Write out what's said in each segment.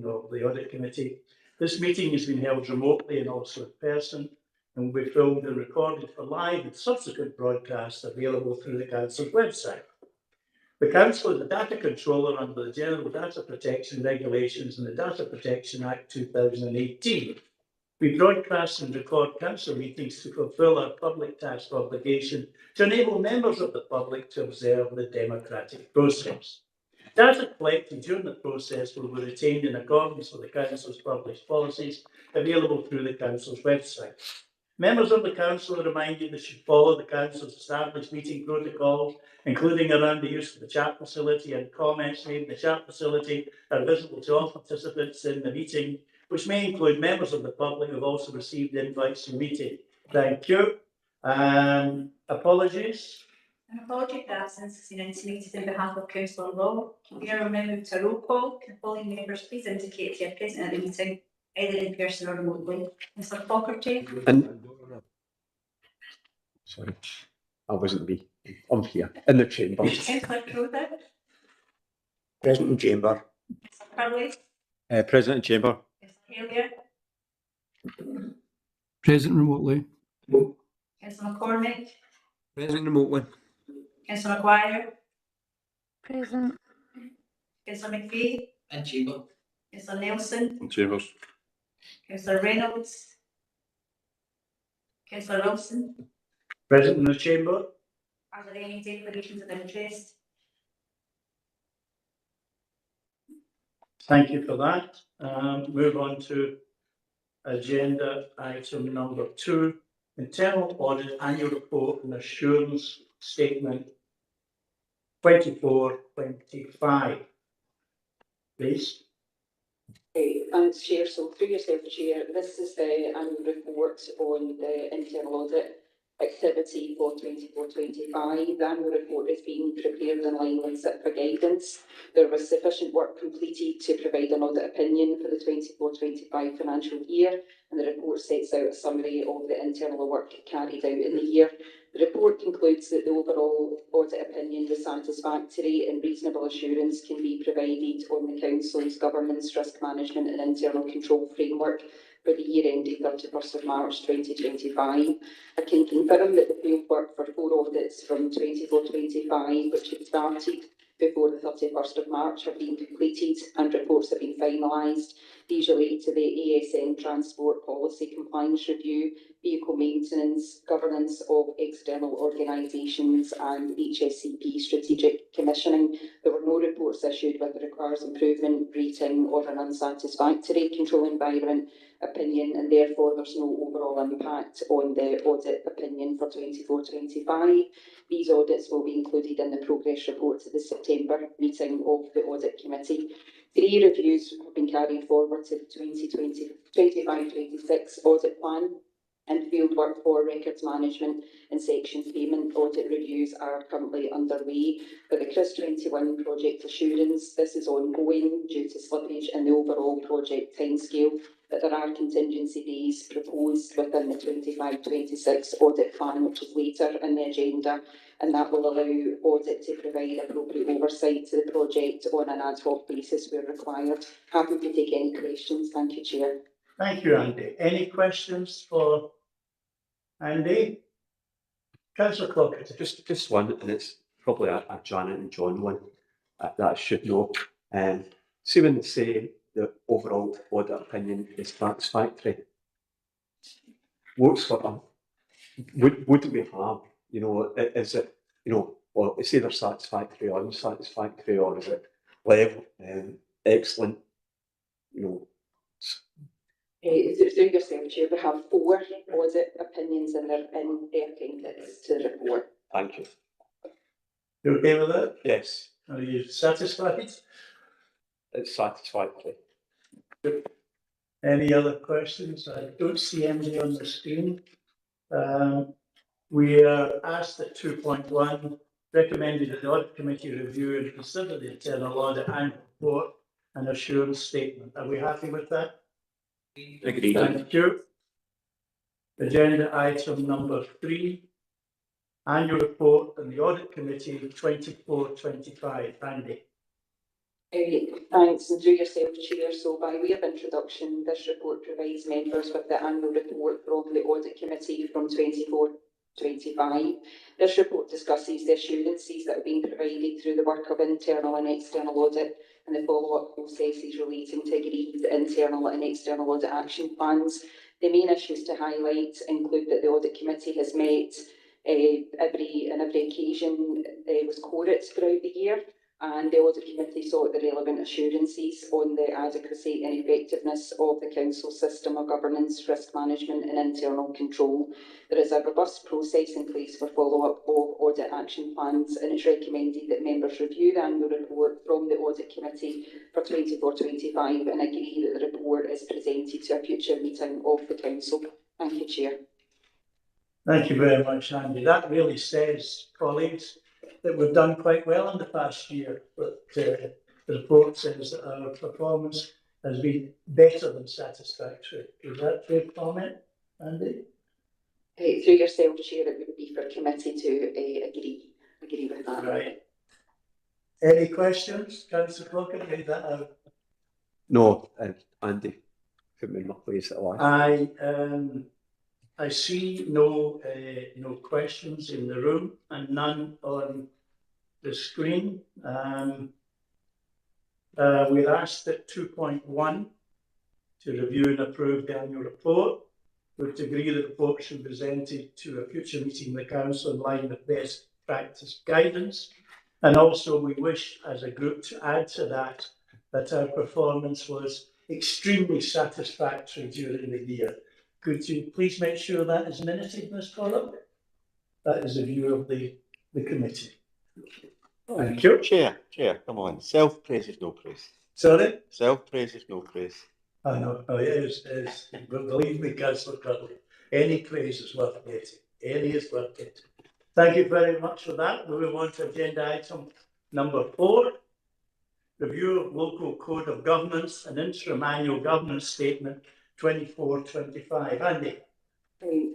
meeting of the Audit Committee. This meeting has been held remotely and also in person and will be filmed and recorded for live and subsequent broadcasts available through the Council's website. The Council is the data controller under the General Data Protection Regulations and the Data Protection Act 2018. We broadcast and record council meetings to fulfil our public task obligation to enable members of the public to observe the democratic process. Data collected during the process will be retained in accordance with the Council's published policies available through the Council's website. Members of the Council are reminded they should follow the Council's established meeting protocols, including around the use of the chat facility, and comments made in the chat facility are visible to all participants in the meeting, which may include members of the public who have also received invites to the meeting. Thank you. Apologies. An apology for absence has been intimated on behalf of Councillor Law. We are now move to a roll call. Can following members please indicate if you are present at the meeting, either in person or remotely? Mr. Fogarty. Sorry, I wasn't me. I'm here in the chamber. Councillor Crowther. Present in chamber. Mr. Curley. Present in chamber. Mr. Hillier. Present remotely. Councillor McCormick. Present remotely. Councillor Maguire. Present. Councillor McPhee. In chamber. Councillor Nelson. In chambers. Councillor Reynolds. Councillor Wilson. Present in the chamber. Are there any declarations of interest? Thank you for that. Move on to agenda item number 2, Internal Audit Annual Report and Assurance Statement 24/25. Please. Thanks, Chair. So through yourself, Chair, this is the annual report on the internal audit activity for 24/25. The annual report is being prepared in line with SIPA guidance. There was sufficient work completed to provide an audit opinion for the 24/25 financial year, and the report sets out a summary of the internal work carried out in the year. The report concludes that the overall audit opinion was satisfactory and reasonable assurance can be provided on the Council's governance, risk management and internal control framework for the year ending 31st of March 2025. I can confirm that the field work for 4 audits from 24/25, which had started before the 31st of March, have been completed and reports have been finalised. These relate to the ASN Transport Policy Compliance Review, Vehicle Maintenance, Governance of External Organisations and HSCP Strategic Commissioning. There were no reports issued with requires improvement, rating or an unsatisfactory control environment opinion, and therefore there's no overall impact on the audit opinion for 24/25. These audits will be included in the progress report to the September meeting of the Audit Committee. 3 reviews have been carried forward to the 2025/26 audit plan, and fieldwork for records management and section payment audit reviews are currently underway. For the CRIS 21 project assurance, this is ongoing due to slippage in the overall project timescale, but there are contingency days proposed within the 25/26 audit plan, which is later in the agenda, and that will allow audit to provide appropriate oversight to the project on an ad hoc basis where required. Happy to take any questions. Thank you, Chair. Thank you, Andy. Any questions for Andy? Councillor Crockett. Just one, and it's probably a Janet and John one that I should know. See when they say the overall audit opinion is satisfactory, what's what what do we have? You know, is it, you know, well, it's either satisfactory or unsatisfactory, or is it level, excellent, you know? Through yourself, Chair, we have 4 audit opinions and they're in the appendix to the report. Thank you. You okay with that? Yes, Are you satisfied? it's satisfactory. Any other questions? I don't see any on the screen. We are asked at 2.1, recommended that the Audit Committee review and consider the internal audit annual report and assurance statement. Are we happy with that? Agreed. Thank you. Agenda item number 3, annual report and the Audit Committee 24/25. Andy. Thanks, and through yourself, Chair. So by way of introduction, this report provides members with the annual report from the Audit Committee from 24-25. This report discusses the assurances that have been provided through the work of internal and external audit and the follow-up processes relating to agreed internal and external audit action plans. The main issues to highlight include that the Audit Committee has met on every occasion was quoted throughout the year, and the Audit Committee sought the relevant assurances on the adequacy and effectiveness of the Council's system of governance, risk management and internal control. There is a robust process in place for follow-up of audit action plans, and it's recommended that members review the annual report from the Audit Committee for 24-25 and agree that the report is presented to a future meeting of the Council. Thank you, Chair. Thank you very much, Andy. That really says, colleagues, that we've done quite well in the past year, but the report says that our performance has been better than satisfactory. Is that a fair comment, Andy? Through yourself, Chair, it would be for committee to agree with that. Right. Any questions? Councillor Crockett, read that out. No, Andy, put me in my place at last. I see no questions in the room and none on the screen. We're asked at 2.1 to review and approve the annual report. We would agree the report should be presented to a future meeting of the Council in line with best practice guidance. And also we wish as a group to add to that our performance was extremely satisfactory during the year. Could you please make sure that is minuted, Ms. Collett? That is the view of the committee. Thank you. Chair, come on. Self-praise is no praise. Sorry? Self-praise is no praise. I know, it is. But believe me, Councillor Cudley, any praise is worth getting. Any is worth getting. Thank you very much for that. We move on to agenda item number 4. Review of Local Code of Governance and Interim Annual Governance Statement 24-25. Andy.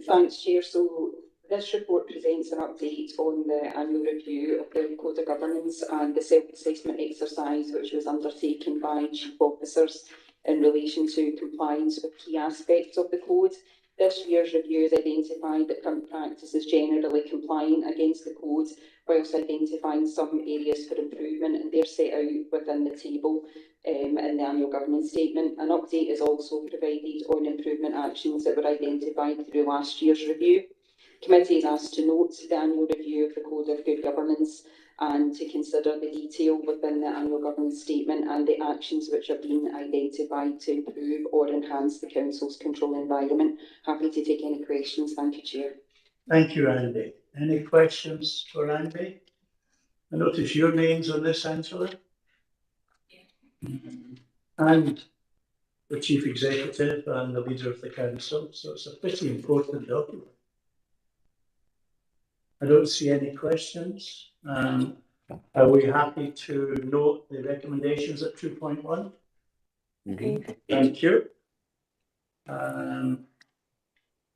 Thanks, Chair. So this report presents an update on the annual review of the Code of Governance and the self-assessment exercise which was undertaken by chief officers in relation to compliance with key aspects of the code. This year's review has identified that current practice is generally compliant against the code, whilst identifying some areas for improvement, and they're set out within the table in the annual governance statement. An update is also provided on improvement actions that were identified through last year's review. Committee is asked to note the annual review of the Code of Good Governance and to consider the detail within the annual governance statement and the actions which have been identified to improve or enhance the Council's control environment. Happy to take any questions. Thank you, Chair. Thank you, Andy. Any questions for Andy? I notice your name's on this, Angela. And the Chief Executive and the Leader of the Council, so it's a pretty important document. I don't see any questions. Are we happy to note the recommendations at 2.1? Thank you.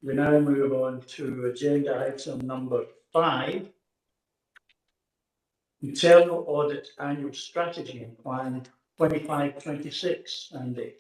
We now move on to agenda item number 5. Internal Audit Annual Strategy and Plan 25-26, Andy.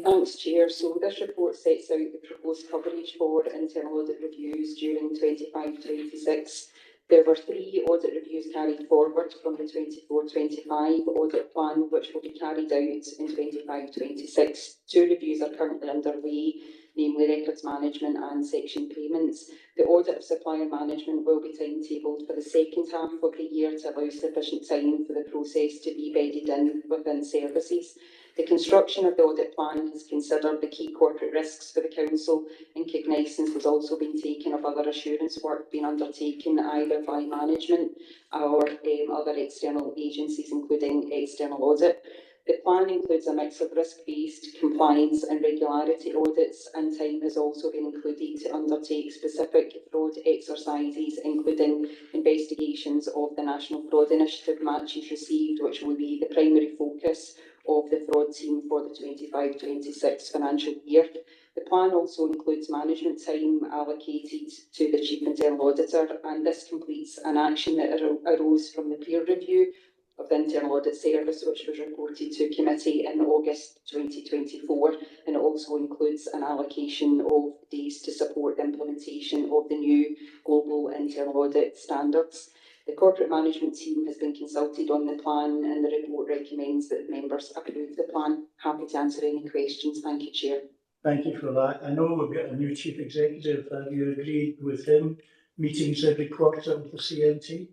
Thanks, Chair. So this report sets out the proposed coverage for internal audit reviews during 25-26. There were 3 audit reviews carried forward from the 24-25 audit plan, which will be carried out in 25-26. 2 reviews are currently underway, namely records management and section payments. The audit of supplier management will be timetabled for the second half of the year to allow sufficient time for the process to be bedded in within services. The construction of the audit plan has considered the key corporate risks for the Council, and cognizance has also been taken of other assurance work being undertaken either by management or other external agencies, including external audit. The plan includes a mix of risk-based, compliance and regularity audits, and time has also been included to undertake specific fraud exercises, including investigations of the National Fraud Initiative matches received, which will be the primary focus of the fraud team for the 25-26 financial year. The plan also includes management time allocated to the Chief Internal Auditor, and this completes an action that arose from the peer review of the Internal Audit Service, which was reported to committee in August 2024, and it also includes an allocation of days to support the implementation of the new global internal audit standards. The corporate management team has been consulted on the plan, and the report recommends that members approve the plan. Happy to answer any questions. Thank you, Chair. Thank you for that. I know we've got a new chief executive. Have you agreed with him? Meetings every quarter with the CMT?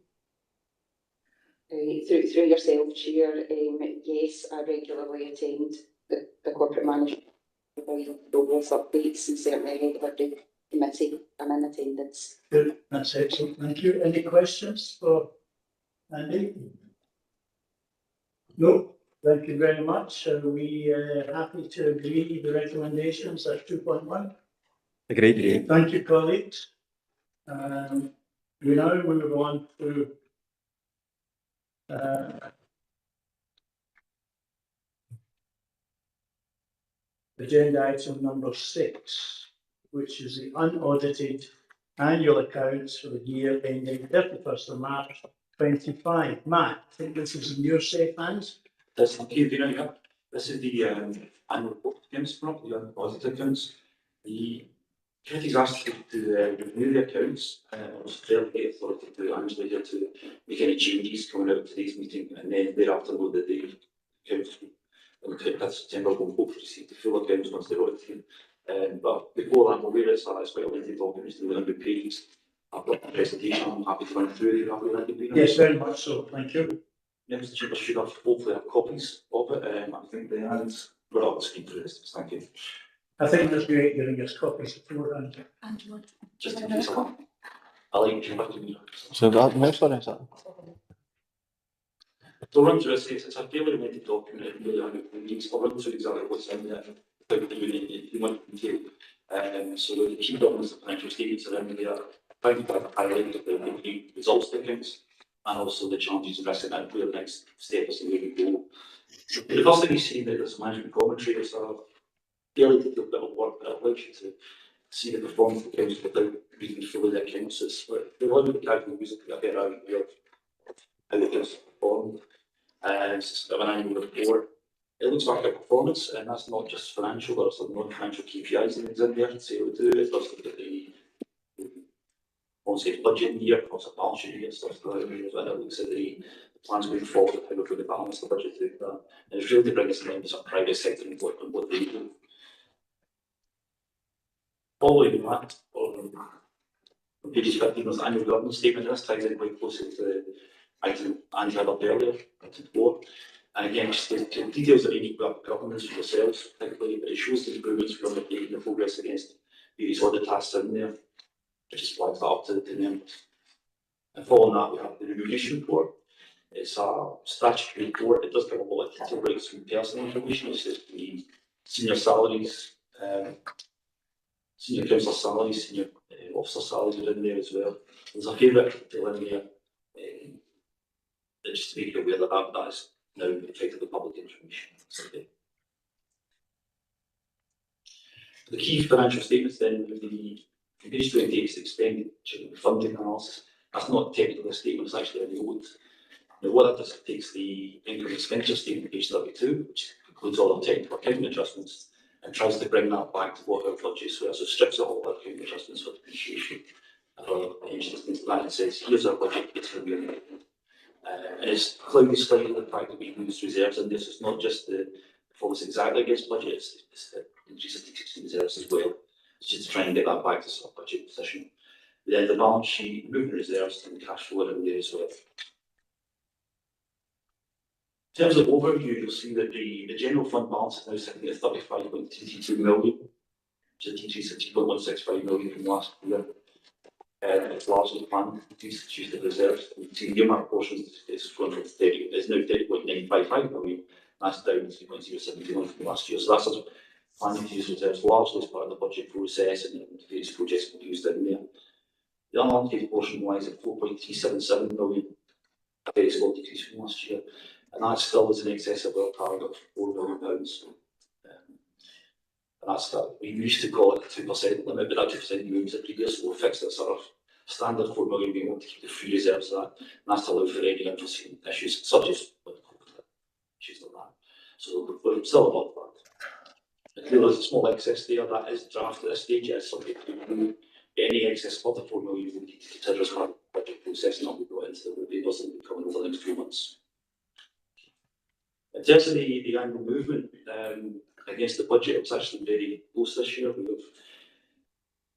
Through yourself, Chair, yes, I regularly attend the corporate management progress updates, and certainly every committee I'm in attendance. Good, that's excellent. Thank you. Any questions for Andy? No, thank you very much. Are we happy to agree the recommendations at 2.1? Agreed. Thank you, colleagues. We now move on to agenda item number 6, which is the unaudited annual accounts for the year ending 31st of March 25. Matt, I think this is in your safe hands. That's the key thing. This is the annual report accounts from the unaudited accounts. The committee's asked to review the accounts. Was fairly authority to Angela here to make any changes coming out of today's meeting, and then thereafter load the accounts. That's September, we'll hopefully receive the full accounts once they're audited. But before that, I'm aware it's quite a lengthy document, 100 pages. I've got a presentation I'm happy to run through if you're happy with that. Yes, very much so. Thank you. Members of the Chamber should have hopefully have copies of it. I think they had. We're all speaking through this. Thank you. I think that's great giving us copies beforehand. Just in case I'll like you back to me. So that next one is that? So run through this, it's a fairly lengthy document, it really I'll run through exactly what's in there, without doing it in one detail. So the key documents of financial statements are in there, trying to highlight the results statements, and also the challenges and risks and where the next step is and where we go. The first thing you see that there's management commentary, is a fairly detailed bit of work that allows you to see the performance of the accounts without reading fully the accounts. It's the one that can use a better idea of how the accounts performed. It's an annual report. It looks back at performance, and that's not just financial, there's some non-financial KPIs and things in there to say what we do. It does look at the on-stage budget year, across a balance sheet year, stuff like that, and it looks at the plans going forward, how we're going to balance the budget to that. And it's really to bring us in line with some private sector and what they do. Following that, on pages 15, there's the annual governance statement. This ties in quite closely to the item Andy had up earlier, item 4. And again, just the details that any governance for yourselves, particularly, but it shows the improvements from the progress against various other tasks in there, which is flags that up to the members. And following that, we have the remuneration report. It's a statutory report. It does give a lot of detail breaks from personal information. It's just the senior salaries, senior councillor salaries, senior officer salaries are in there as well. There's a fair bit of detail in there. Just to make you aware that is now effectively public information. The key financial statements then, from page 28 is the expenditure and funding analysis. That's not technically a statement, it's actually a note. Now what that does, it takes the income and expenditure statement, page 32, which includes all the technical accounting adjustments, and tries to bring that back to what our budget is. So it strips out all the accounting adjustments for depreciation and other pensions, things like that, and says, here's our budget, it's going to be and it's clouded slightly the fact that we use reserves in this. It's not just the performance exactly against budget, it's the increase of existing reserves as well. It's just to try and get that back to some budget position. Then the balance sheet, moving reserves and cash flow in there as well. In terms of overview, you'll see that the general fund balance is now sitting at 35.22 million, which is a decrease of 2.165 million from last year. It's largely planned to use the reserves. You can see the earmark portion is now 30.955 million. That's down 3.071 million from last year. So that's us planning to use reserves largely as part of the budget process, and the various projects will be used in there. The unallocated portion lies at 4.377 million, a very small decrease from last year, and that still is in excess of our target of £4 million. And that's that. We used to call it the 2% limit, but that 2% moves at previous, so we'll fix that sort of Standard 4 million being able to keep the free reserves of that, and that's to allow for any unforeseen issues such as issues like that. So we're still above that. There is a small excess there that is drafted at this stage, as subject to any excess above the 4 million we need to consider as part of the budget process, not be brought into the papers that will be coming over the next few months. In terms of the annual movement against the budget, it's actually very close this year. We've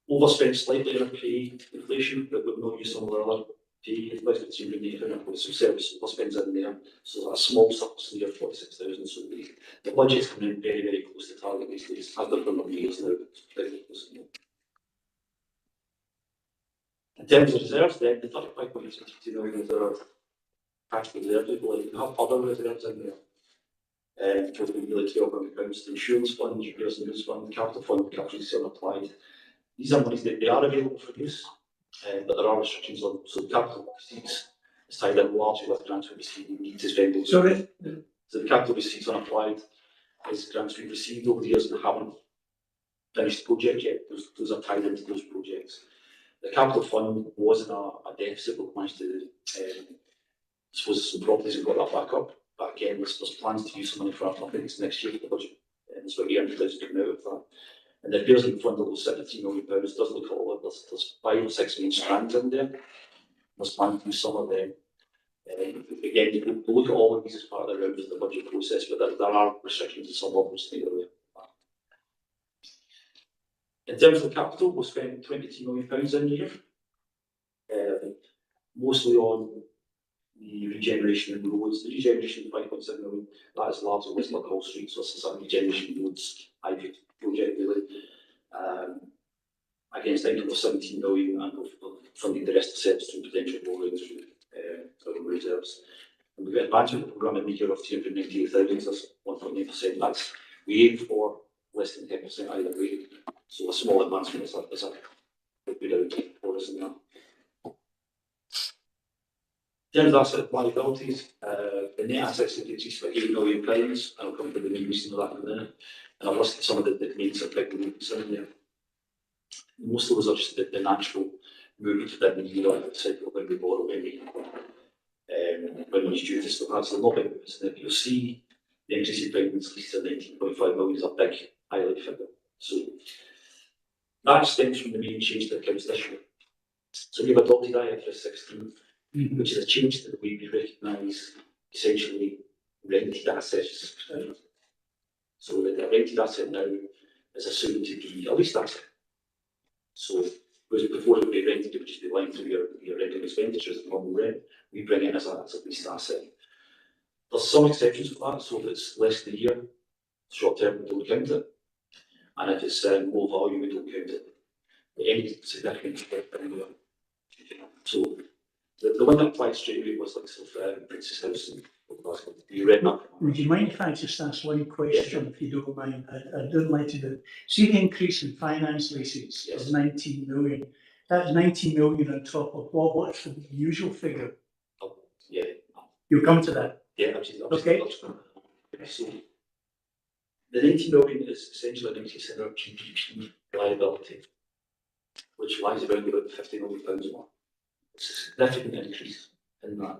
overspent slightly on pay inflation, but we've not used some of our other pay investments in renewing with some service overspends in there. So that's a small surplus in the year, 46,000. So the budget's coming in very, very close to target these days. Has done for a number of years now. Very close. In terms of reserves, then the 35.62 million is our cash reserve. We have other reserves in there. Totaling nearly £12 million. The insurance fund, repairs and use fund, capital fund, capital still applied. These are monies that they are available for use, but there are restrictions on. So the capital receipts is tied in largely with grants we received. We need to spend those. Sorry? So the capital receipts unapplied is grants we've received over the years and haven't finished the project yet. Those are tied into those projects. The capital fund was in a deficit. We've managed to dispose of some properties and got that back up. But again, there's plans to use some money for our companies next year for the budget. There's about 800,000 coming out of that. And the repairs and fund that was £17 million does look a lot. There's 5 or 6 main strands in there. There's planned to do some of them. Again, we'll look at all of these as part of the round of the budget process, but there are restrictions in some of them staying away. In terms of the capital, we'll spend £22 million in the year, mostly on the regeneration of roads. The regeneration of 5.7 million, that is largely Westlock Hall Street, so it's a regeneration roads IP project really. Against the income of 17 million and of funding the rest of the service through potential borrowings through reserves. And we've got advancement programme in the year of 298,000, that's 1.9%. That's we aim for less than 10% either way. So a small advancement is a good outcome for us in that. In terms of asset liabilities, the net assets have increased by £8 million, and I'll come to the main reason of that in a minute. And I've listed some of the main big movements in there. Most of those are just the natural movement within the year of the cycle when we borrow, when money's due to stuff. That's a lot of movements in there. You'll see the increase in payments leased to 19.5 million is a big highlight figure. So that stems from the main change to accounts this year. So we've adopted IFRS 16. Which is a change to the way we recognise essentially rented assets. So the rented asset now is assumed to be a leased asset. So whereas before it would be rented, it would just be lined through your rental expenditures and normal rent. We bring it as a leased asset. There's some exceptions for that, so if it's less than a year, short term we don't count it. And if it's low value, we don't count it. Any significant so the one that applied straight away was like sort of Princess House and you read that. Would you mind if I just ask one question, if you don't mind? I don't like to do it. See the increase in finance leases of 19 million. That's 19 million on top of what's the usual figure? Oh, yeah. You'll come to that. Yeah, absolutely. Okay. So the 19 million is essentially an increase in our PPP liability, which lies around about £50 million more. It's a significant increase in that.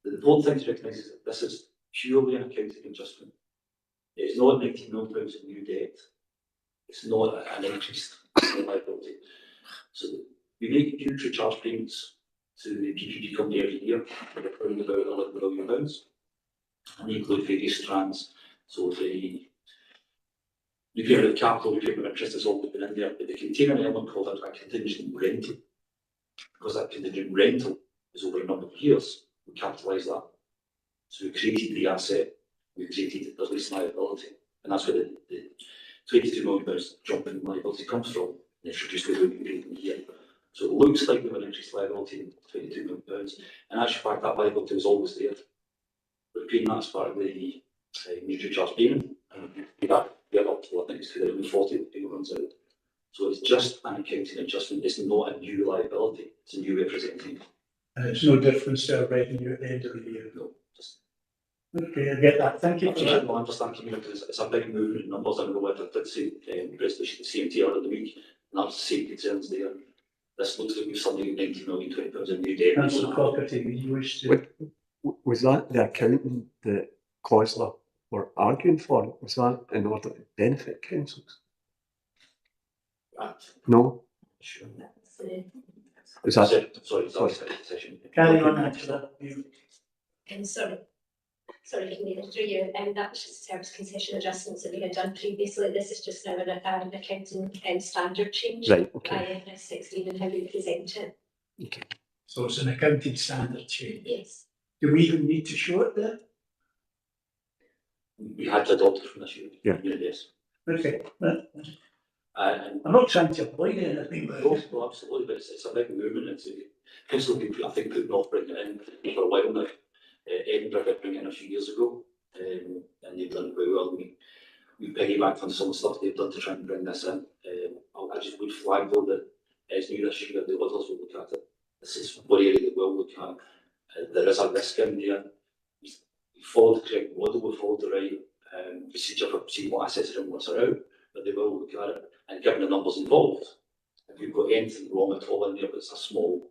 The important thing to recognise is that this is purely an accounting adjustment. It is not £19 million in new debt. It's not an increase in liability. So we make future charge payments to the PPP company every year for around about £11 million. And they include various strands. So the repayment of capital, repayment of interest has always been in there, but they contain an element called a contingent rental. Because that contingent rental is over a number of years, we capitalise that. So we created the asset, we created the lease liability, and that's where the £22 million jump in liability comes from, and it's reduced within the year. So it looks like we have an increased liability in £22 million, and actually, fact, that liability was always there. We're paying that as part of the mutual charge payment, and we have up to, I think it's 240 the payment runs out. So it's just an accounting adjustment. It's not a new liability. It's a new representing. And it's no difference to our revenue at the end of the year. No, just. Okay, I get that. Thank you for that. I understand because it's a big movement in numbers. I know what I did say resolution to CMT earlier in the week, and that's the same concerns there. this looks like we've suddenly got 19 million, £20 in new debt. Councillor Cockatoo, you wish to? Was that the accounting that Cosler were arguing for? Was that in order to benefit councils? Right. No? Sure. Is that Sorry, that's a session. Carry on, Angela. You- Sorry, can you through you? That was just service concession adjustments that we had done previously. This is just now an accounting standard change. right? Okay. IFRS 16 and how we present it. Okay. So it's an accounting standard change. Yes. Do we even need to show it there? We had to adopt it from this year. Yeah. Yes. Okay, And I'm not trying to avoid anything, but no, absolutely, but it's a big movement. It's council have been, I think, putting off bringing it in for a while now. Edinburgh did bring it in a few years ago, and they've done it very well. We piggybacked on some of the stuff they've done to try and bring this in. I just would flag though that as new this year, the others will look at it. This is one area that we'll look at. There is a risk in there. We followed the correct model, we followed the right procedure for seeing what assets are in, what's are out, but they will look at it. And given the numbers involved, if you've got anything wrong at all in there, but it's a small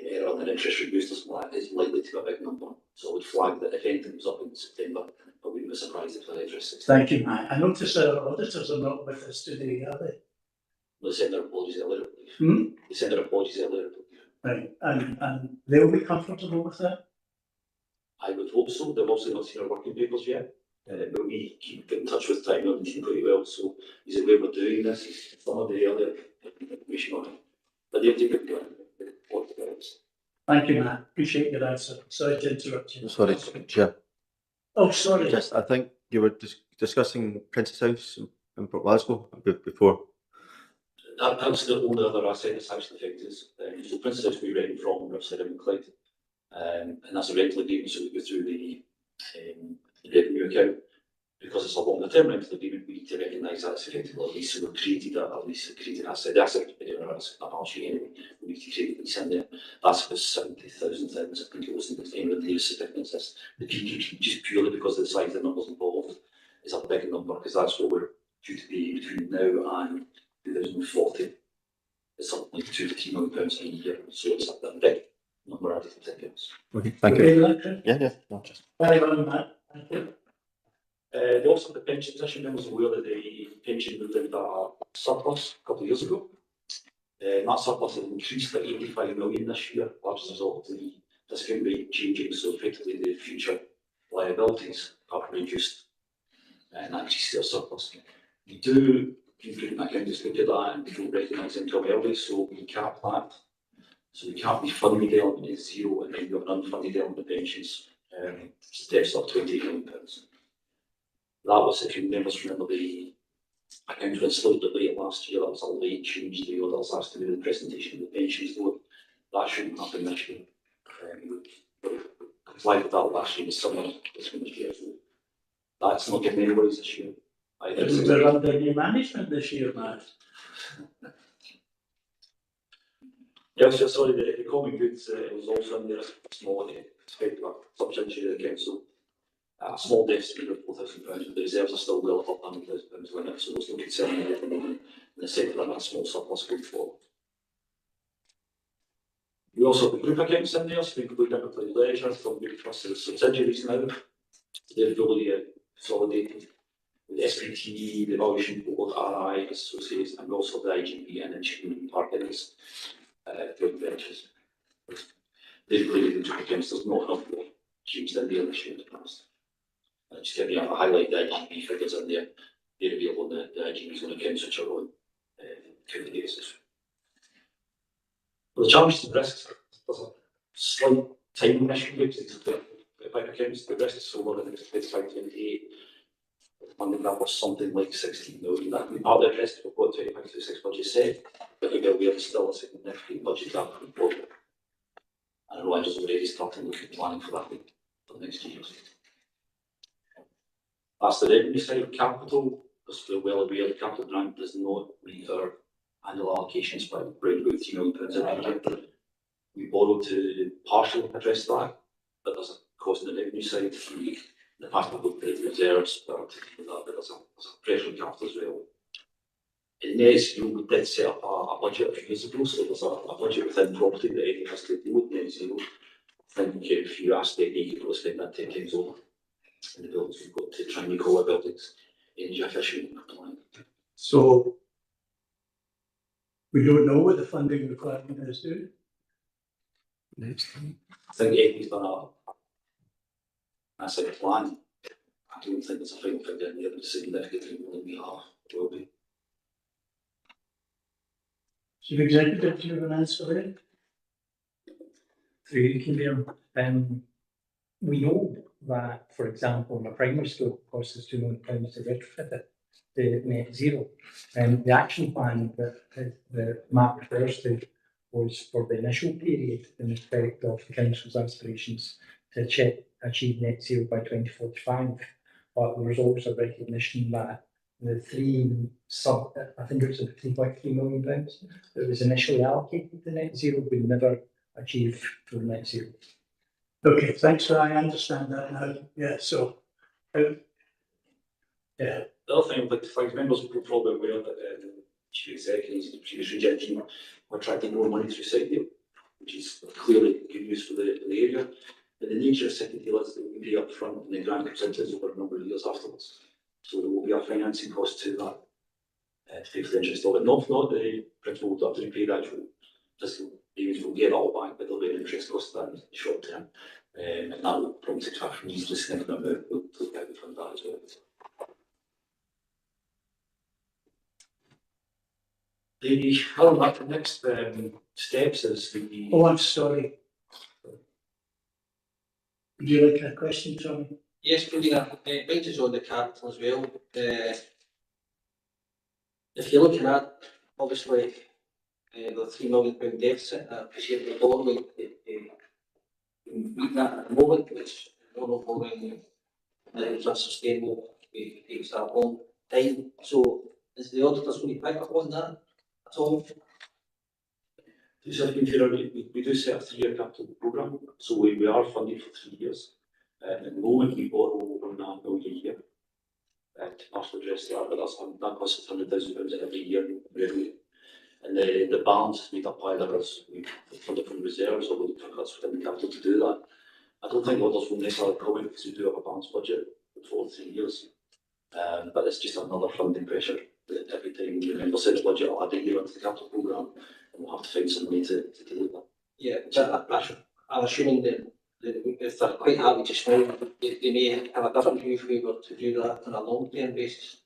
error on an interest rate boost or something like that, it's likely to be a big number. So I would flag that if anything was up in September, I wouldn't be surprised if the interest is. thank you, Matt. I notice our auditors are not with us today, are they? They sent their apologies earlier. Hmm? They sent their apologies earlier. Right, and they'll be comfortable with that? I would hope so. They've obviously not seen our working papers yet, but we keep in touch with Time and the team pretty well. So he's aware we're doing this. He's some of the earlier information on it. But they'll take it. Thank you, Matt. Appreciate your answer. Sorry to interrupt you. Sorry, Chair. Oh, sorry. Just, I think you were discussing Princess House in Port Glasgow before. That's the only other asset that's actually affected us. So Princess House we rent from Riverside and Clyde. And that's a rental agreement, so we go through the revenue account. Because it's a longer term rental agreement, we need to recognise that it's effectively a lease. So we've created a lease, created an asset. The asset is a balance sheet anyway. We need to create a lease in there. That's about 70,000 things. I think it was in the end of the year significance. The PPP, just purely because of the size of the numbers involved, is a big number because that's what we're due to be between now and 2040. It's something like £2 to £3 million a year. So it's a big number of tickets. Okay, thank you. Okay, Electric? Yeah, no, just. Carry on, Matt. Thank you. They also had the pension position. I was aware that the pension moved into a surplus a couple of years ago. That surplus has increased to 85 million this year, largely as a result of the discount rate changing. So effectively the future liabilities are reduced and that increases our surplus. We do, in accountants look at that and we don't recognise them until early, so we cap that. So we cap the funded element is zero and then we have an unfunded element of pensions. Steps up £28 million. That was, if you remember the accounts went slightly late last year. That was a late change to the orders last to do the presentation of the pensions board. That shouldn't happen this year. Complied with that last year, the summer, this one this year. So that's not getting any worries this year. We're under new management this year, Matt. Yeah, so sorry, the common goods was also in there as a small subsidiary of the council. A small deficit of £4,000, but the reserves are still well above £100,000 limit, so there's no concern in the sector of that small surplus going forward. We also have the group accounts in there, so we include different ledger from group trusts and subsidiaries now. They're fully consolidated. The SPT, the valuation board, RI, associates, and also the IGB and engineering partners, joint ventures. They're included in the group accounts. There's not enough changed in there this year in the past. Just give you a highlight the IGB figures in there. They're available in the IGB's own accounts, which are on current basis. The challenge to the risks, there's a slight timing issue because it's the bank accounts, the risk is so low that it's 25-28. Funding that was something like 16 million. That would be part of the risk we've got 25-26 budget set, but you're aware there's still a significant budget gap for the project. And I know I'm just already starting looking at planning for that for the next 2 years. That's the revenue side of capital. As we're well aware, the capital grant does not meet our annual allocations by around about £3 million every year. We borrow to partially address that, but there's a cost on the revenue side. The past we've paid reserves, but there's a pressure on capital as well. in net zero, we did set up a budget a few years ago, so there's a budget within property that Eddie has to deal with net zero. I think if you ask Eddie, you could probably spend that 10 times over in the buildings we've got to try and make all our buildings energy efficient and compliant. So we don't know what the funding requirement is, do we? Next thing. I think Eddie's done a sort of plan. I don't think there's a final figure in there that's significantly more than we are. It will be. Chief Executive, do you have an answer there? Through you, Convener. We know that, for example, in a primary school, it costs us £2 million to retrofit it to net zero. And the action plan that Matt refers to was for the initial period in respect of the council's aspirations to achieve net zero by 2045. But there was also recognition that the I think it was £3.3 million that was initially allocated to net zero would never achieve full net zero. Okay, thanks for that. I understand that now. Yeah, so, yeah. The other thing, like members will be probably aware that Chief Executives and the previous region team were attracting more money through City Deal, which is clearly good news for the area. But the nature of City Deal is that it will be up front and the grant comes into us over a number of years afterwards. So there will be a financing cost to that to pay for the interest of it. Not the principal will have to repay the actual fiscal payments, will get it all back, but there'll be an interest cost that in the short term. And that will probably take half from these to significant amount. We'll look at from that as well. The next steps is the. Oh, I'm sorry. Would you like a question, Tommy? Yes, Convener. Mine is on the capital as well. If you're looking at, obviously, the £3 million deficit, I appreciate the borrowing meet that at the moment, which borrowing is unsustainable. It takes that long time. So, is the auditors going to pick up on that at all? So we do set a 3-year capital programme, so we are funded for 3 years. At the moment, we borrow over £9 million a year to partially address that, but that costs us £100,000 every year revenue. And the balance is made up by others. We fund it from reserves, or we took cuts within the capital to do that. I don't think others will necessarily comment because we do have a balanced budget for 3 years. But it's just another funding pressure that every time the member sets a budget, I'll add a year into the capital programme. And we'll have to find some way to deal with that. Yeah, I'm assuming that if they're quite happy just now, they may have a different view if we were to do that on a long-term basis,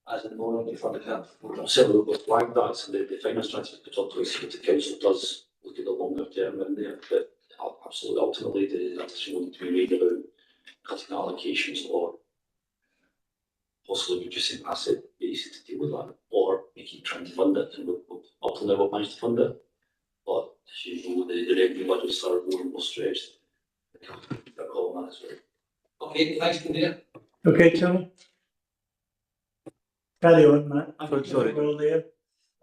as in borrowing for the capital. Certainly we've flagged that, so the finance strategy put in place, but the council does look at the longer term in there, but absolutely ultimately the decision will need to be made about cutting allocations or possibly reducing asset base to deal with that, or we keep trying to fund it, and up to now we've managed to fund it, but as you know, the revenue budgets are more and more stretched. They're calling that as well. Okay, thanks, Convener. Okay, Tommy. Carry on, Matt. I'm sorry. We're all there.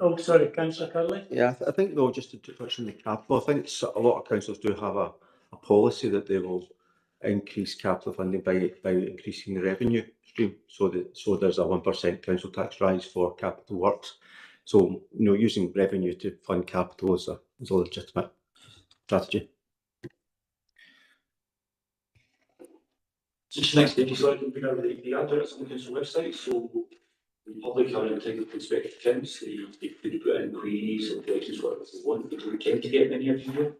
Oh, sorry, Councillor Curley. Yeah, I think though, just to touch on the capital, I think a lot of councils do have a policy that they will increase capital funding by increasing the revenue stream, so there's a 1% council tax rise for capital works. So using revenue to fund capital is a legitimate strategy. So just next stage is like we have the adverts on the council website, so the public are entitled to inspect accounts. They could put in queries and questions, whatever they want. People who tend to get many every year.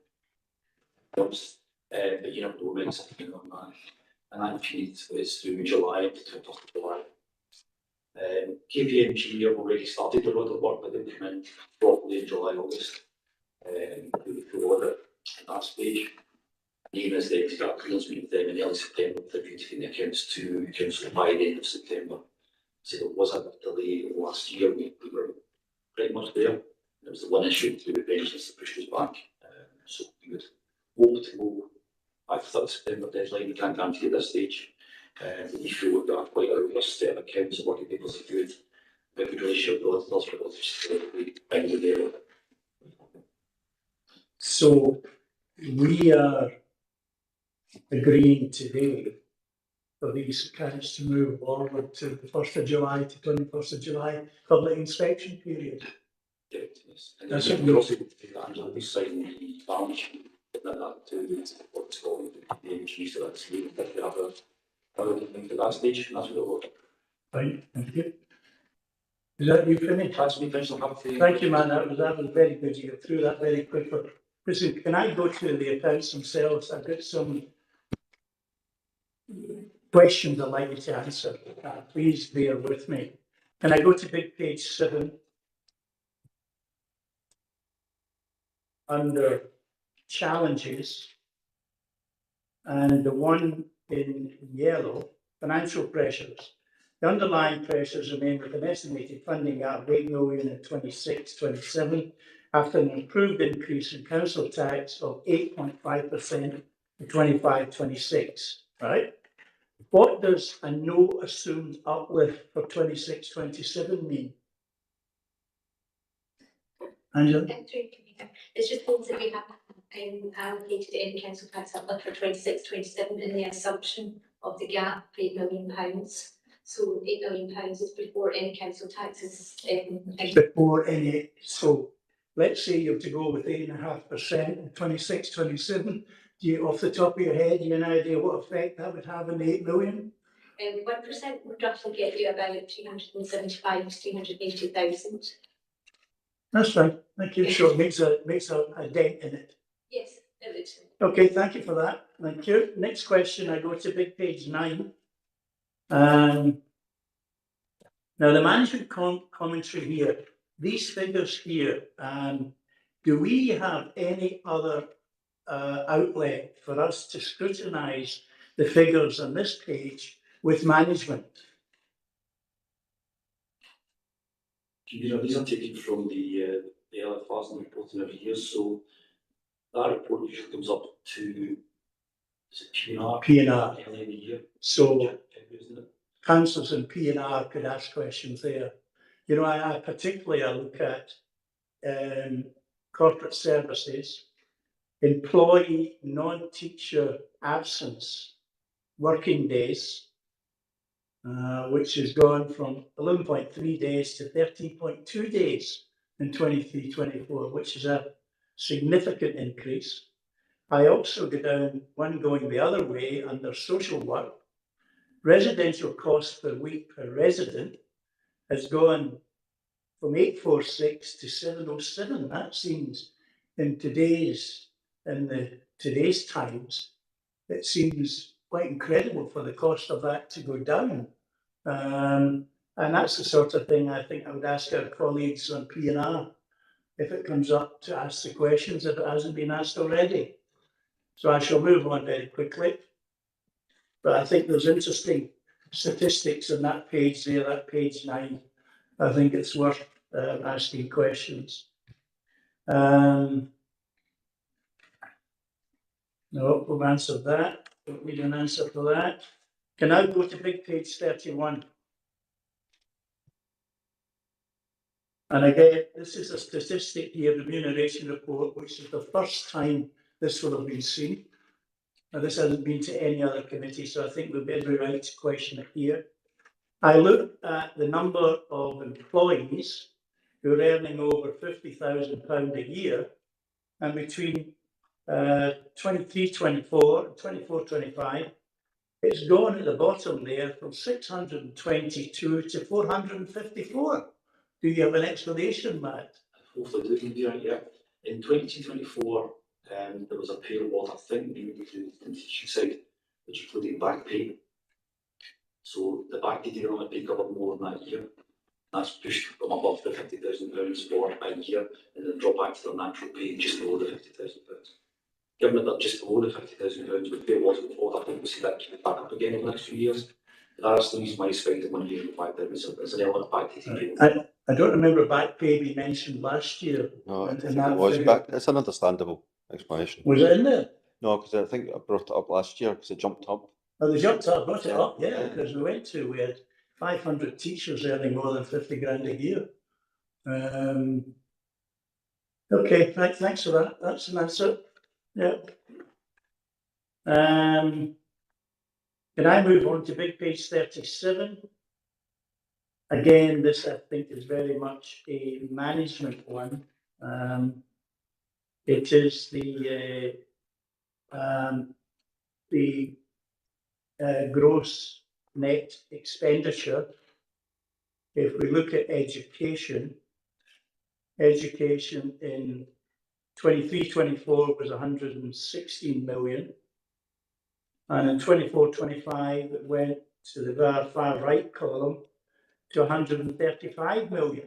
But you know, we'll make something on that. And that period is through July to 20th of July. KPMG have already started the audit work, but they'll come in properly in July, August. Do the full audit at that stage. The aim is then to get a clearance meeting with them in early September with a view to getting the accounts to council by the end of September. So there was a delay last year. We were pretty much there. There was the one issue to do with pensions that pushed us back. So we would hope to go back to the September deadline. We can't guarantee at this stage. But we feel we've got quite a robust set of accounts and working papers are good. We have a good relationship with those, but just bang the day. So we are agreeing today for these accounts to move forward to the 1st of July to 21st of July public inspection period. Yes. And That's then it. we're also going to do that, and I'll be signing the balance sheet, that to what's called the entry, so that's the, if you have a link to that stage, that's what it'll. Right, thank you. Is that you finished? That's me finished, I'm happy. Thank you, man. That was very good. You got through that very quickly. Listen, can I go to the accounts themselves? I've got some questions I'd like you to answer. Please bear with me. Can I go to big page 7? Under challenges, and the one in yellow, financial pressures. The underlying pressures remain with an estimated funding gap of 8 million in 26-27 after an improved increase in council tax of 8.5% in 25-26, right? What does a no assumed uplift for 26-27 mean? Angela? It's just things that we have allocated in council tax uplift for 26-27 in the assumption of the gap, £8 million. So £8 million is before any council taxes. Before any, so let's say you have to go with 8.5% in 26-27. Do you, off the top of your head, you have an idea what effect that would have in the 8 million? 1% would roughly get you about 375 to 380,000. That's fine, thank you. So it makes a dent in it. Yes, it would. Okay, thank you for that. Thank you. Next question, I go to big page 9. Now the management commentary here, these figures here, do we have any other outlet for us to scrutinise the figures on this page with management? These are taken from the LFRs and reporting every year, so that report usually comes up to, is it P&R? P&R. Early in the year. So councils and P&R could ask questions there. You know, I particularly look at corporate services, employee non-teacher absence working days, which has gone from 11.3 days to 13.2 days in 23-24, which is a significant increase. I also go down one going the other way under social work. Residential cost per week per resident has gone from 846 to 707. That seems in today's times, it seems quite incredible for the cost of that to go down. And that's the sort of thing I think I would ask our colleagues on P&R if it comes up to ask the questions, if it hasn't been asked already. So I shall move on very quickly. But I think there's interesting statistics on that page there, that page 9. I think it's worth asking questions. No, we've answered that. Don't need an answer for that. Can I go to big page 31? And again, this is a statistic here, remuneration report, which is the first time this will have been seen. Now, this hasn't been to any other committee, so I think we've got every right to question it here. I looked at the number of employees who are earning over £50,000 a year, and between 23-24 and 24-25, it's gone at the bottom there from 622 to 454. Do you have an explanation, Matt? Hopefully, they can do it, yeah. In 2024, there was a pay award, I think, maybe to the teaching side, which included back pay. So the back pay didn't only pay covered more than that year. That's pushed them above the £50,000 for a year, and then drop back to their natural pay just below the £50,000. Given that they're just below the £50,000 with pay awards before, I think we'll see that keep back up again in the next few years. That's the reason why it's finding 1 year back there. It's an element of back pay. I don't remember back pay being mentioned last year. No, I think it was back. It's an understandable explanation. Was it in there? No, because I think I brought it up last year because it jumped up. Oh, they jumped up, brought it up, yeah, because we had 500 teachers earning more than 50 grand a year. Okay, thanks for that. That's an answer. Yeah. Can I move on to big page 37? Again, this I think is very much a management one. It is the gross net expenditure. If we look at education in 23-24 was 116 million. And in 24-25, it went to the far right column to 135 million.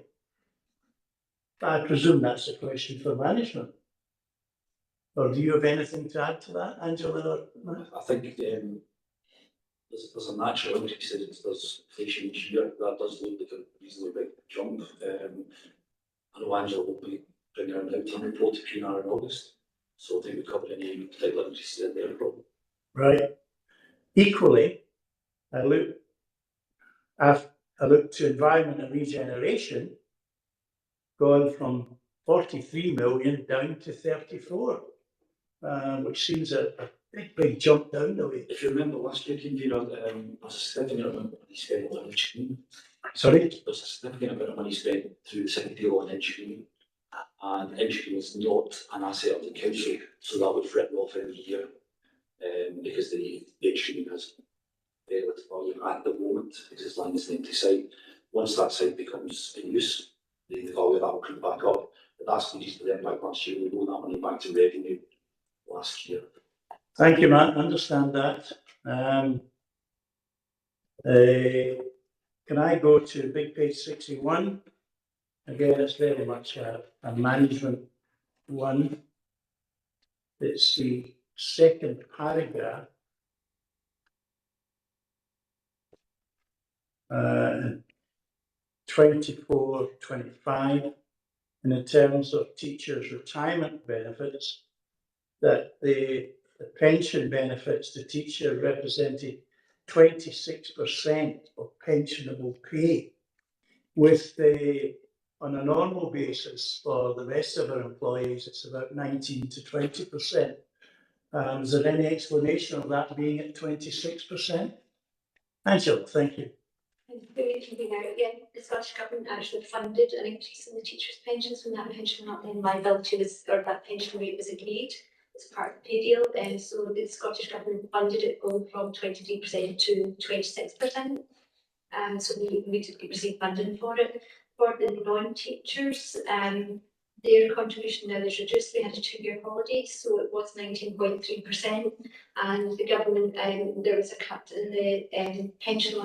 I presume that's a question for management. Or do you have anything to add to that, Angela? I think there's a natural increase in there's inflation each year. That does look like a reasonably big jump. I know Angela will be bringing her out report to PNR in August, so I think we covered any particular increases in there problem. Right. Equally, I look to environment and regeneration, going from 43 million down to 34, which seems a big jump down the way. If you remember last year, a significant amount of money spent on engineering. Sorry? There's a significant amount of money spent through the second deal on engineering, and engineering is not an asset of the council, so that would written off every year, because the engineering has very little value at the moment because it's lying as an empty site. Once that site becomes in use, the value of that will creep back up. But that's the reason for the impact last year. We rolled that money back to revenue last year. Thank you, Matt. I understand that. Can I go to big page 61? Again, it's very much a management one. It's the second paragraph. 24-25, and in terms of teachers' retirement benefits, that the pension benefits to teacher represented 26% of pensionable pay, with on a normal basis for the rest of our employees, it's about 19 to 20%. Is there any explanation of that being at 26%? Angela, thank you. The Scottish Government actually funded an increase in the teachers' pensions when that pension liability was, or that pension rate was agreed as part of the pay deal. And so the Scottish Government funded it going from 23% to 26%. And so we received funding for it. For the non-teachers, their contribution now is reduced. We had a 2-year holiday, so it was 19.3%. And the government, there was a cut in the pension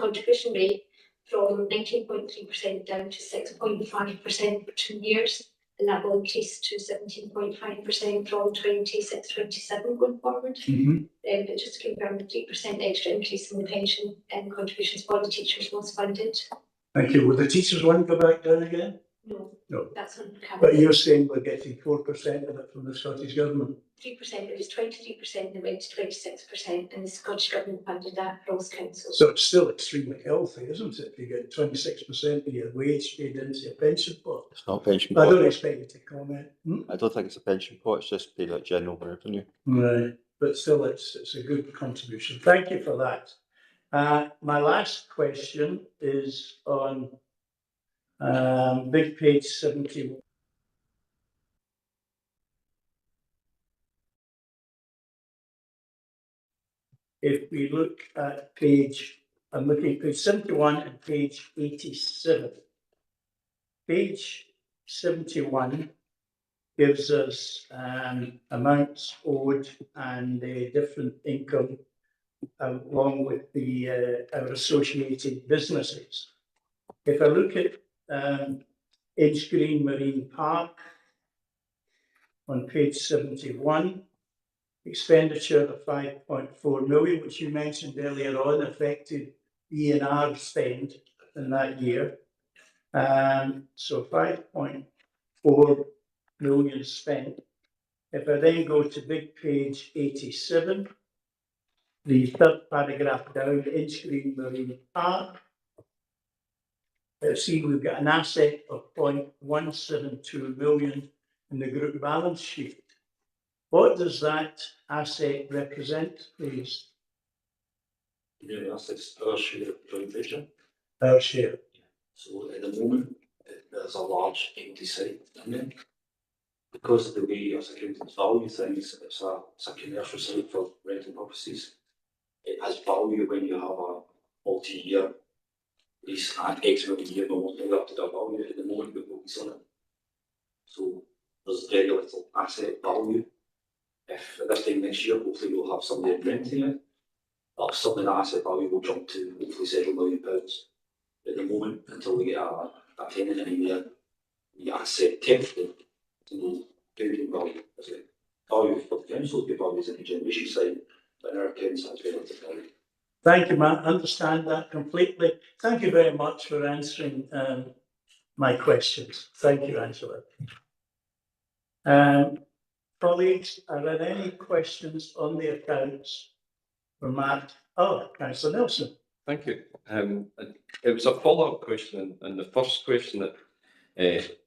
contribution rate from 19.3% down to 6.5% for 2 years. And that will increase to 17.5% from 26-27 going forward. But just to confirm, the 3% extra increase in the pension and contributions for the teachers was funded. Thank you. Will the teachers one go back down again? No, that's not covered. But you're saying we're getting 4% of it from the Scottish Government? 3%, it was 23% and went to 26%, and the Scottish Government funded that for all councils. So it's still extremely healthy, isn't it? If you get 26% of your wage paid into your pension pot. It's not a pension I pot. don't expect you to comment. I don't think it's a pension pot, it's just paid like general revenue. Right, but still it's a good contribution. Thank you for that. My last question is on big page 71. If we look at I'm looking at page 71 and page 87. Page 71 gives us amounts owed and different income along with our associated businesses. If I look at Edgegreen Marine Park on page 71, expenditure of 5.4 million, which you mentioned earlier on, affected E&R spend in that year. So 5.4 million spent. If I then go to big page 87, the third paragraph down, Edgegreen Marine Park, see we've got an asset of 0.172 million in the group balance sheet. What does that asset represent, please? Yeah, that's our share of joint venture. Our share. So at the moment, there's a large empty site in there. Because of the way as accountants value things, it's a commercial site for rental purposes. It has value when you have a multi-year lease and X amount of year almost up to the value at the moment we're focusing on it. So there's very little asset value. If at this time next year, hopefully we'll have somebody renting it, but suddenly that asset value will jump to hopefully several £1 million. At the moment, until we get a tenant in there, the asset technically to building value as a value for the council, the value is in the generation side, but in our accounts that's very little value. Thank you, Matt. Understand that completely. Thank you very much for answering my questions. Thank you, Angela. Colleagues, are there any questions on the accounts for Matt? Oh, Councillor Nelson. Thank you. It was a follow-up question, and the first question that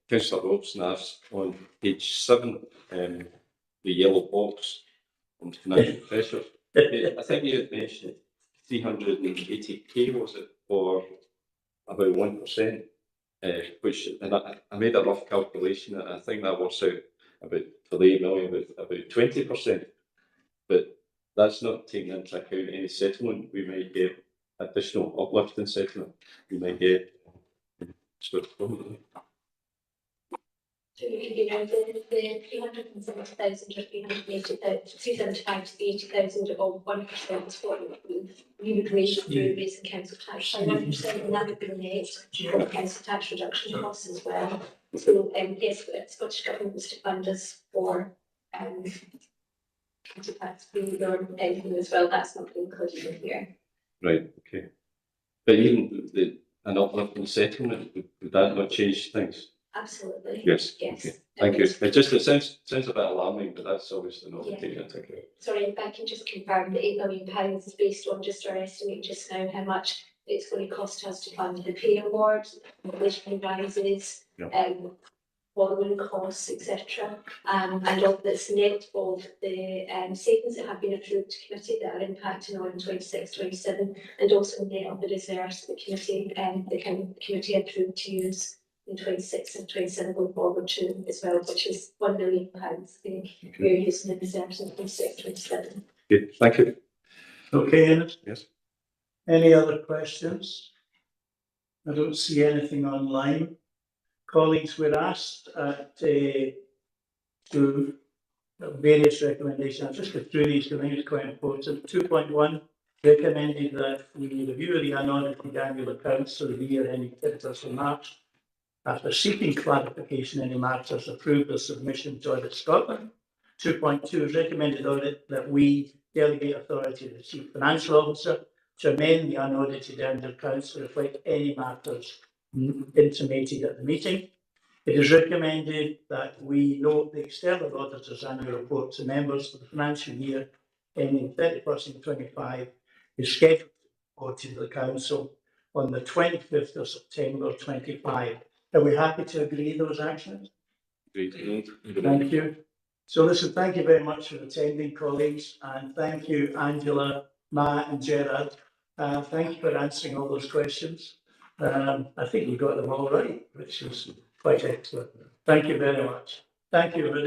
Councillor Robson asked on page 7, the yellow box on financial pressure. I think you had mentioned 380k, was it, for about 1%, which, and I made a rough calculation, and I think that works out about for the 8 million, about 20%. But that's not taking into account any settlement we might get, additional uplift in settlement we might get. So you could be now the 370,000 or 375 to 80,000 of 1% is what we would raise through raising council tax by 1%, and that would be net council tax reduction costs as well. So yes, the Scottish Government was to fund us for council tax being or anything as well. That's not been included in here. Right, okay. But even an uplift in settlement, would that not change things? Absolutely. Yes. Yes. Okay. Thank you. It sounds a bit alarming, but that's obviously not taken into account. Sorry, if I can just confirm, the £8 million is based on just our estimate just now how much it's going to cost us to fund the pay award, inflation rises, borrowing costs, etc. And all that's net of the savings that have been approved to committee that are impacting on 26-27, and also net of the reserves the committee approved to use in 26 and 27 going forward too as well, which is £1 million. We're using the reserves in 26-27. Good, thank you. Okay, Ennis? Yes. Any other questions? I don't see anything online. Colleagues, we're asked to various recommendations. I'll just go through these because I think it's quite important. 2.1 recommended that we review the unaudited annual accounts for the year ending 31st of March. After seeking clarification, any matters approved the submission to Audit Scotland. 2.2 is recommended audit that we delegate authority to the Chief Financial Officer to amend the unaudited annual accounts to reflect any matters intimated at the meeting. It is recommended that we note the external auditor's annual report to members for the financial year ending 31st of 25 is scheduled to the Council on the 25th of September 25. Are we happy to agree those actions? Great. Thank you. So listen, thank you very much for attending, colleagues, and thank you, Angela, Matt and Gerard. Thank you for answering all those questions. I think you got them all right, which is quite excellent. Thank you very much. Thank you, everybody.